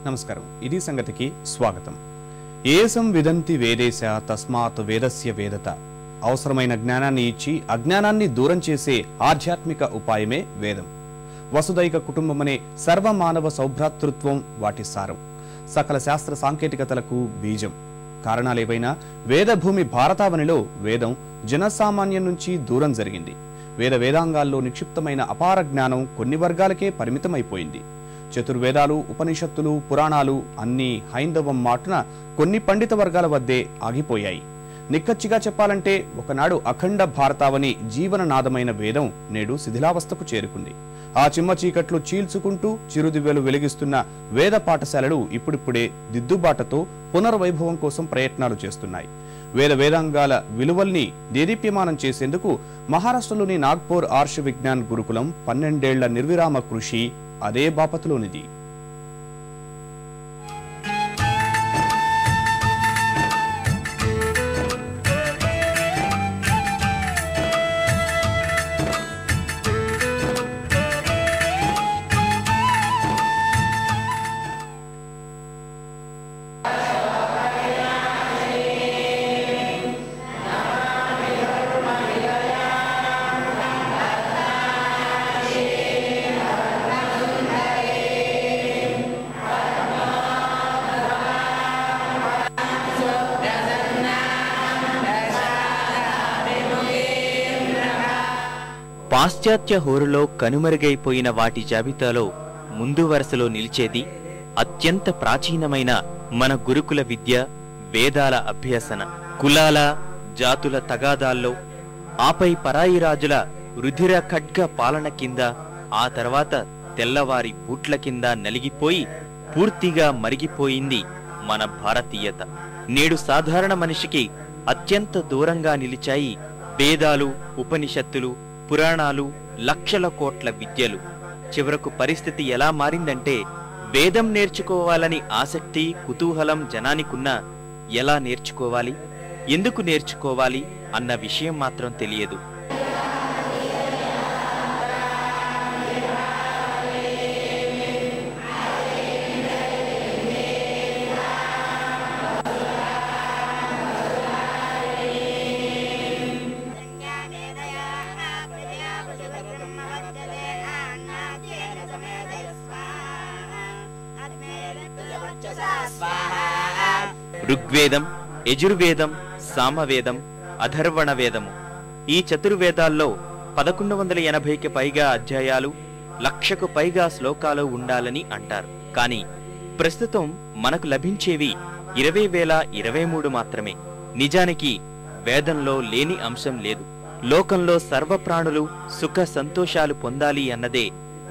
నమస్కారం. ఇది సంగతికి స్వాగతం. ఏసం విదంతి వేదేశ తస్మాత్ వేదస్య వేదత. అవసరమైన జ్ఞానాన్ని ఇచ్చి అజ్ఞానాన్ని దూరం చేసే ఆధ్యాత్మిక ఉపాయమే వేదం. వసుదైక కుటుంబమనే సర్వమానవ సౌభ్రాతృత్వం వాటి సారం. సకల శాస్త్ర సాంకేతికతలకు బీజం. కారణాలేవైనా వేదభూమి భారతావనిలో వేదం జనసామాన్యం నుంచి దూరం జరిగింది. వేదాంగాల్లో నిక్షిప్తమైన అపార జ్ఞానం కొన్ని వర్గాలకే పరిమితమైపోయింది. చతుర్వేదాలు, ఉపనిషత్తులు, పురాణాలు అన్నీ హైందవం మాటున కొన్ని పండిత వర్గాల వద్దే ఆగిపోయాయి. నిక్కచ్చిగా చెప్పాలంటే ఒకనాడు అఖండ భారతావని జీవననాదమైన వేదం నేడు శిథిలావస్థకు చేరుకుంది. ఆ చిమ్మ చీకట్లు చీల్చుకుంటూ చిరుదివ్వెలు వెలిగిస్తున్న వేద పాఠశాలలు ఇప్పుడిప్పుడే దిద్దుబాటుతో పునర్వైభవం కోసం ప్రయత్నాలు చేస్తున్నాయి. వేదాంగాల విలువల్ని దేదీప్యమానం చేసేందుకు మహారాష్ట్రలోని నాగ్పూర్ ఆర్ష విజ్ఞాన్ గురుకులం 12 ఏళ్ల నిర్విరామ కృషి అదే బాపతులోనిది. పాశ్చాత్య హోరులో కనుమరుగైపోయిన వాటి జాబితాలో ముందు వరుసలో నిలిచేది అత్యంత ప్రాచీనమైన మన గురుకుల విద్య, వేదాల అభ్యసన. కులాల జాతుల తగాదాల్లో, ఆపై పరాయి రాజుల రుధిర ఖడ్గ పాలన కింద, ఆ తర్వాత తెల్లవారి బూట్ల కింద నలిగిపోయి పూర్తిగా మరిగిపోయింది మన భారతీయత. నేడు సాధారణ మనిషికి అత్యంత దూరంగా నిలిచాయి వేదాలు, ఉపనిషత్తులు, పురాణాలు, లక్షల కోట్ల విద్యలు. చివరకు పరిస్థితి ఎలా మారిందంటే వేదం నేర్చుకోవాలని ఆసక్తి, కుతూహలం జనానికున్నా ఎలా నేర్చుకోవాలి, ఎందుకు నేర్చుకోవాలి అన్న విషయం మాత్రం తెలియదు. ఋగ్వేదం, యజుర్వేదం, సామవేదం, అథర్వణ వేదము. ఈ చతుర్వేదాల్లో 1180కి పైగా అధ్యాయాలు, 1,00,000కు పైగా శ్లోకాలు ఉండాలని అంటారు. కానీ ప్రస్తుతం మనకు లభించేవి 20,023 మాత్రమే. నిజానికి వేదంలో లేని అంశం లేదు. లోకంలో సర్వప్రాణులు సుఖ సంతోషాలు పొందాలి అన్నదే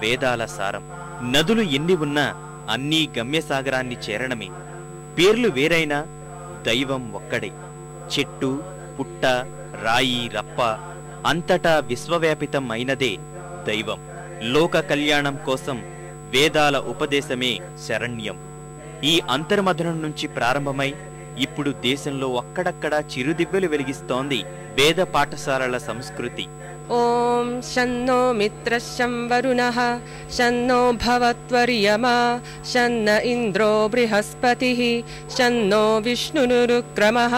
వేదాల సారం. నదులు ఎన్ని ఉన్నా అన్నీ గమ్యసాగరాన్ని చేరడమే. పేర్లు వేరైనా దైవం ఒక్కడే. చెట్టు, పుట్ట, రాయి, రప్ప అంతటా విశ్వవ్యాపితం అయినదే దైవం. లోక కళ్యాణం కోసం వేదాల ఉపదేశమే శరణ్యం. ఈ అంతర్మథనం నుంచి ప్రారంభమై ఇప్పుడు దేశంలో అక్కడక్కడా చిరుదివ్వెలు వెలిగిస్తోంది వేద పాఠశాలల సంస్కృతి. ఓం శన్నో మిత్రశం వరుణః శన్నో భవత్వర్యమా శన్న ఇంద్రో బృహస్పతిః శన్నో విష్ణురుక్రమః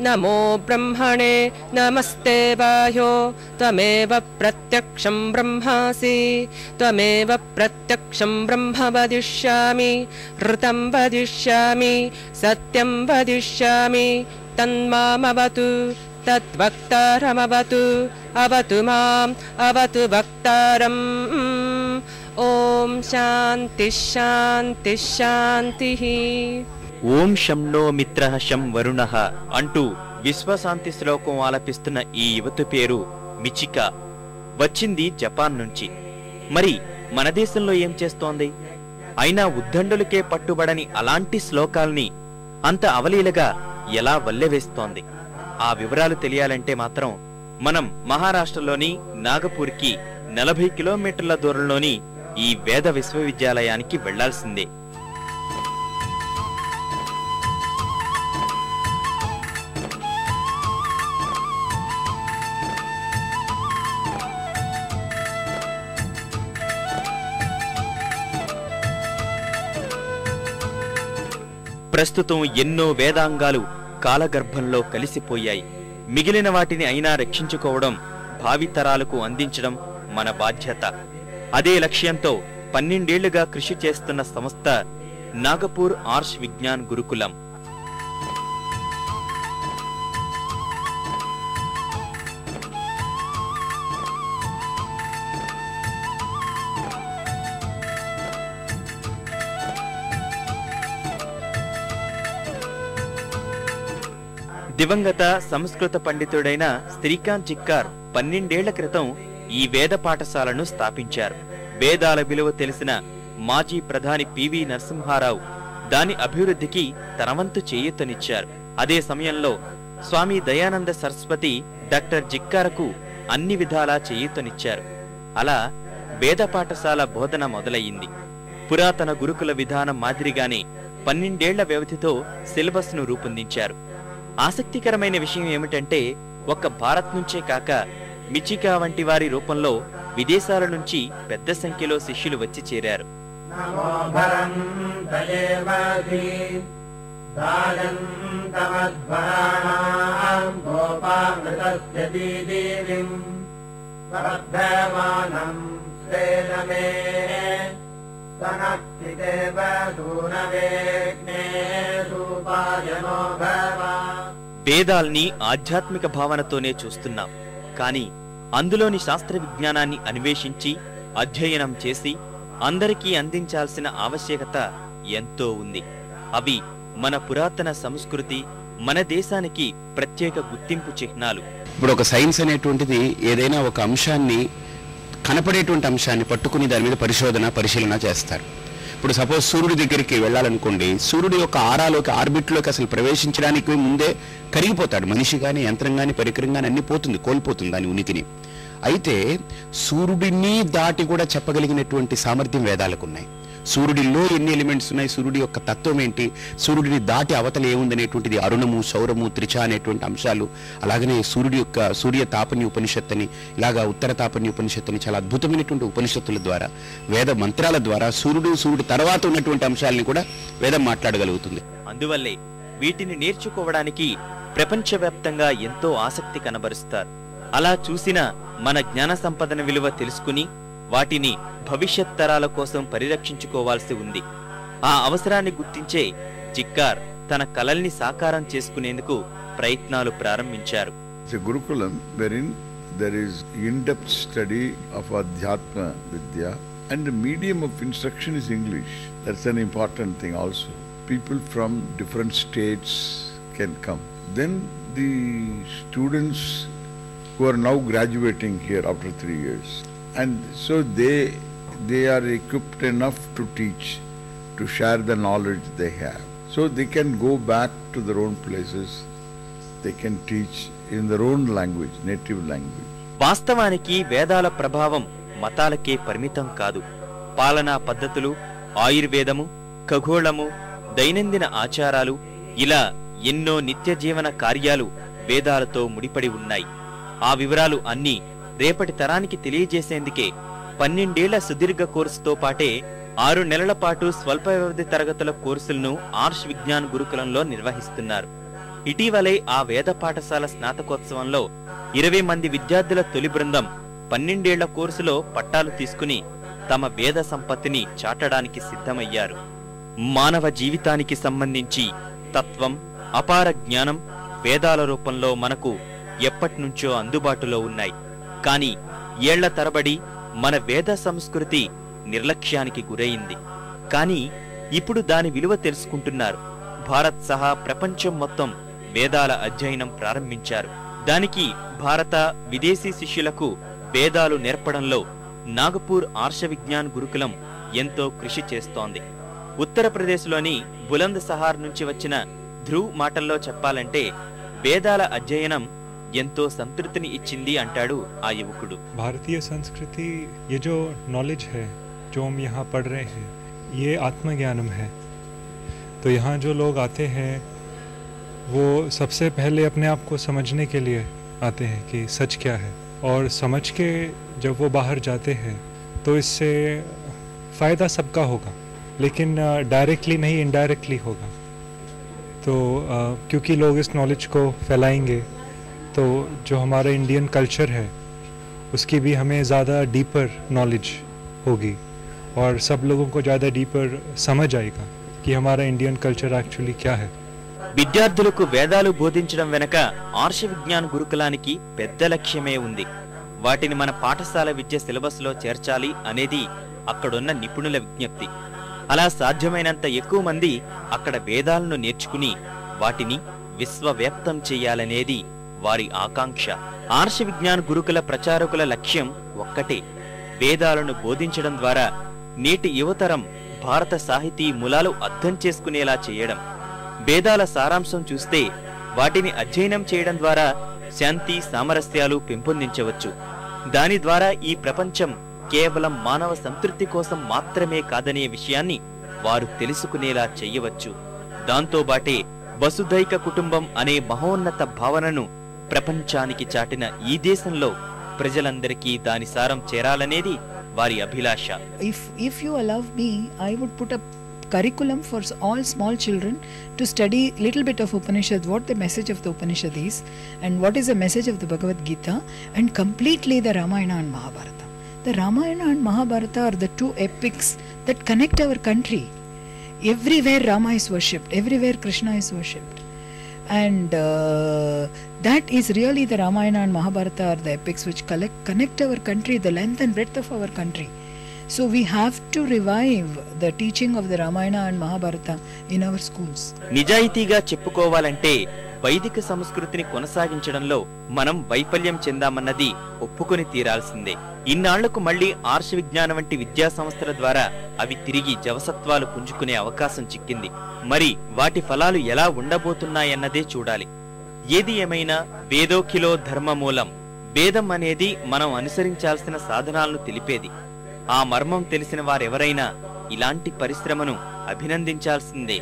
నమో బ్రహ్మణే నమస్తే వాయో త్వమేవ ప్రత్యక్షం బ్రహ్మాసి త్వమేవ ప్రత్యక్షం బ్రహ్మ వదిష్యామి ఋతం వదిష్యామి సత్యం వదిష్యామి తన్మామవతు తద్వక్తారమవతు అవతు మాం అవతు వక్తారం. ఓం శాంతి శాంతి శాంతి. ఓం శంనో మిత్రః శం వరుణః అంటూ విశ్వశాంతి శ్లోకం ఆలపిస్తున్న ఈ యువతి పేరు మిచికా. వచ్చింది జపాన్ నుంచి. మరి మన దేశంలో ఏం చేస్తోంది? అయినా ఉద్దండులకే పట్టుబడని అలాంటి శ్లోకాల్ని అంత అవలీలగా ఎలా వల్లెవేస్తోంది? ఆ వివరాలు తెలియాలంటే మాత్రం మనం మహారాష్ట్రలోని నాగపూర్కి 40 కిలోమీటర్ల దూరంలోని ఈ వేద విశ్వవిద్యాలయానికి వెళ్లాల్సిందే. ప్రస్తుతం ఎన్నో వేదాంగాలు కాలగర్భంలో కలిసిపోయాయి. మిగిలిన వాటిని అయినా రక్షించుకోవడం, భావితరాలకు అందించడం మన బాధ్యత. అదే లక్ష్యంతో 12 ఏళ్లుగా కృషి చేస్తున్న సంస్థ నాగపూర్ ఆర్ష్ విజ్ఞాన్ గురుకులం. దివంగత సంస్కృత పండితుడైన శ్రీకాంత్ జిక్కార్ 12 ఏళ్ల క్రితం ఈ వేద పాఠశాలను స్థాపించారు. వేదాల విలువ తెలిసిన మాజీ ప్రధాని పివి నరసింహారావు దాని అభివృద్ధికి తన వంతు చేయూతనిచ్చారు. అదే సమయంలో స్వామి దయానంద సరస్వతి డాక్టర్ జిక్కారకు అన్ని విధాలా చేయూతనిచ్చారు. అలా వేద పాఠశాల బోధన మొదలయ్యింది. పురాతన గురుకుల విధానం మాదిరిగానే 12 ఏళ్ల వ్యవధితో సిలబస్ ను రూపొందించారు. ఆసక్తికరమైన విషయం ఏమిటంటే, ఒక్క భారత్ నుంచే కాక మిచికా వంటి వారి రూపంలో విదేశాల నుంచి పెద్ద సంఖ్యలో శిష్యులు వచ్చి చేరారు. వేదాల్ని ఆధ్యాత్మిక భావనతోనే చూస్తున్నాం. కాని అందులోని శాస్త్ర విజ్ఞానాన్ని అన్వేషించి అధ్యయనం చేసి అందరికీ అందించాల్సిన ఆవశ్యకత ఎంతో ఉంది. అవి మన పురాతన సంస్కృతి, మన దేశానికి ప్రత్యేక గుర్తింపు చిహ్నాలు. ఇప్పుడు ఒక సైన్స్ అనేటువంటిది ఏదైనా ఒక అంశాన్ని, కనపడేటువంటి అంశాన్ని పట్టుకుని దాని మీద పరిశీలన చేస్తారు. ఇప్పుడు సపోజ్ సూర్యుడి దగ్గరికి వెళ్ళాలనుకోండి, సూర్యుడి యొక్క ఆరాలోకి, ఆర్బిట్లోకి అసలు ప్రవేశించడానికి ముందే కరిగిపోతాడు మనిషి కానీ, యంత్రం కానీ, పరికరం కానీ అన్ని పోతుంది, కోల్పోతుంది దాని ఉనికిని. అయితే సూర్యుడిని దాటి కూడా చెప్పగలిగినటువంటి సామర్థ్యం వేదాలకు ఉన్నాయి. సూర్యుడిలో ఎన్ని ఎలిమెంట్స్ ఉన్నాయి, సూర్యుడి యొక్క తత్వం ఏంటి, సూర్యుడిని దాటి అవతల ఏముందనేటువంటిది, అరుణము, సౌరము, త్రిచ అనేటువంటి అంశాలు, అలాగనే సూర్యుడి యొక్క సూర్య తాపన్య ఉపనిషత్తని, ఇలాగా ఉత్తర తాపన్య ఉపనిషత్తని, చాలా అద్భుతమైనటువంటి ఉపనిషత్తుల ద్వారా, వేద మంత్రాల ద్వారా సూర్యుడి తర్వాత ఉన్నటువంటి అంశాలని కూడా వేదం మాట్లాడగలుగుతుంది. అందువల్లే వీటిని నేర్చుకోవడానికి ప్రపంచవ్యాప్తంగా ఎంతో ఆసక్తి కనబరుస్తారు. అలా చూసిన మన జ్ఞాన సంపదన విలువ తెలుసుకుని వాటిని భవిష్యత్ తరాల కోసం పరిరక్షించుకోవాల్సి ఉంది. ఆ అవసరాన్ని గుర్తించే జిక్కార్ తన కలల్ని సాకారం చేసుకునేందుకు ప్రయత్నాలు ప్రారంభించారు. గురుకులం wherein there is in-depth study of Adhyatma Vidya and the medium of instruction is English. That's an important thing also. People from different states can come. Then the students who are now graduating here after 3 years, and so they are equipped enough to teach, to share the knowledge they have. So they can go back to their own places, they can teach in their own language, native language. వాస్తవానికి వేదాల ప్రభావం మతాలకే పరిమితం కాదు. పాలనా పద్ధతులు, ఆయుర్వేదము, ఖగోళము, దైనందిన ఆచారాలు, ఇలా ఎన్నో నిత్య జీవన కార్యాలు వేదాలతో ముడిపడి ఉన్నాయి. ఆ వివరాలు అన్నీ రేపటి తరానికి తెలియజేసేందుకే 12 ఏళ్ల సుదీర్ఘ కోర్సుతో పాటే 6 నెలల పాటు స్వల్ప వ్యవధి తరగతుల కోర్సులను ఆర్ష్ విజ్ఞాన్ గురుకులంలో నిర్వహిస్తున్నారు. ఇటీవలే ఆ వేద పాఠశాల స్నాతకోత్సవంలో 20 మంది విద్యార్థుల తొలి బృందం 12 ఏళ్ల కోర్సులో పట్టాలు తీసుకుని తమ వేద సంపత్తిని చాటడానికి సిద్ధమయ్యారు. మానవ జీవితానికి సంబంధించి తత్వం, అపార జ్ఞానం వేదాల రూపంలో మనకు ఎప్పటినుంచో అందుబాటులో ఉన్నాయి. కాని ఏళ్ల తరబడి మన వేద సంస్కృతి నిర్లక్ష్యానికి గురైంది. కాని ఇప్పుడు దాని విలువ తెలుసుకుంటున్నారు. భారత్ సహా ప్రపంచం మొత్తం వేదాల అధ్యయనం ప్రారంభించారు. దానికి భారత, విదేశీ శిష్యులకు వేదాలు నేర్పడంలో నాగపూర్ ఆర్ష విజ్ఞాన్ గురుకులం ఎంతో కృషి చేస్తోంది. ఉత్తరప్రదేశ్లోని బులంద్ సహార్ నుంచి వచ్చిన ధ్రువ్ మాటల్లో చెప్పాలంటే వేదాల అధ్యయనం ఎంతో సంతృప్తిని ఇచ్చింది అంటాడు ఆ యువకుడు. भारतीय संस्कृति, ये जो नॉलेज है जो हम यहाँ पढ़ रहे हैं, ये आत्मज्ञानम है. तो यहाँ जो लोग आते हैं वो सबसे पहले अपने आप को समझने के लिए आते हैं कि सच क्या है, और समझ के जब वो बाहर जाते हैं तो इससे फ़ायदा सबका होगा, लेकिन डायरेक्टली नहीं, इनडायरेक्टली होगा. तो क्योंकि लोग इस नॉलेज को फैलाएंगे तो जो हमारा इंडियन कल्चर है उसकी भी हमें ज़्यादा डीपर नॉलेज होगी और सब लोगों को ज़्यादा डीपर समझ आएगा कि हमारा इंडियन कल्चर एक्चुअली क्या है। విద్యార్థులకు వేదాలు బోధించడం వెనక ఆర్ష విజ్ఞాన గురుకులానికి పెద్ద లక్ష్యమే ఉంది. వాటిని మన పాఠశాల విద్య సిలబస్ లో చేర్చాలి అనేది అక్కడున్న నిపుణుల విజ్ఞప్తి. అలా సాధ్యమైనంత ఎక్కువ మంది అక్కడ వేదాలను నేర్చుకుని వాటిని విశ్వవ్యాప్తం చేయాలనేది వారి ఆకాంక్ష. ఆర్ష విజ్ఞాన గురుకుల ప్రచారకుల లక్ష్యం ఒక్కటే, వేదాలను బోధించడం ద్వారా నేటి యువతరం భారత సాహితీ మూలాలు అర్థం చేసుకునేలా చేయడం. వేదాల సారాంశం చూస్తే వాటిని అధ్యయనం చేయడం ద్వారా శాంతి సామరస్యాలు పెంపొందించవచ్చు. దాని ద్వారా ఈ ప్రపంచం కేవలం మానవ సంతృప్తి కోసం మాత్రమే కాదనే విషయాన్ని వారు తెలుసుకునేలా చెయ్యవచ్చు. దాంతోబాటే వసుధైక కుటుంబం అనే మహోన్నత భావనను ప్రపంచానికి చాటిన ఈ దేశంలో ప్రజలందరికీ దాని సారం చేరాలనేది వారి అభిలాష. If you allow me, I would put a curriculum for all small children to study little bit of Upanishad, what the message of the Upanishad is and what is the message of the Bhagavad Gita, and completely the Ramayana and Mahabharata. The Ramayana and Mahabharata are the two epics that connect our country. Everywhere Rama is worshipped, everywhere Krishna is worshipped, and that is really the Ramayana and Mahabharata are the epics which connect our country, the length and breadth of our country. So we have to revive the teaching of the Ramayana and Mahabharata in our schools. నిజాయితీగా చెప్పుకోవాలంటే వైదిక సంస్కృతిని కొనసాగించడంలో మనం వైఫల్యం చెందామన్నది ఒప్పుకొని తీరాల్సిందే. ఇన్నాళ్లకు మళ్లీ ఆర్ష విజ్ఞానం వంటి విద్యా సంస్థల ద్వారా అవి తిరిగి జవసత్వాలు పుంజుకునే అవకాశం చిక్కింది. మరి వాటి ఫలాలు ఎలా ఉండబోతున్నాయన్నదే చూడాలి. ఏది ఏమైనా వేదోఖిలో ధర్మమూలం, వేదం అనేది మనం అనుసరించాల్సిన సాధనాలను తెలిపేది. ఆ మర్మం తెలిసిన వారెవరైనా ఇలాంటి పరిశ్రమను అభినందించాల్సిందే.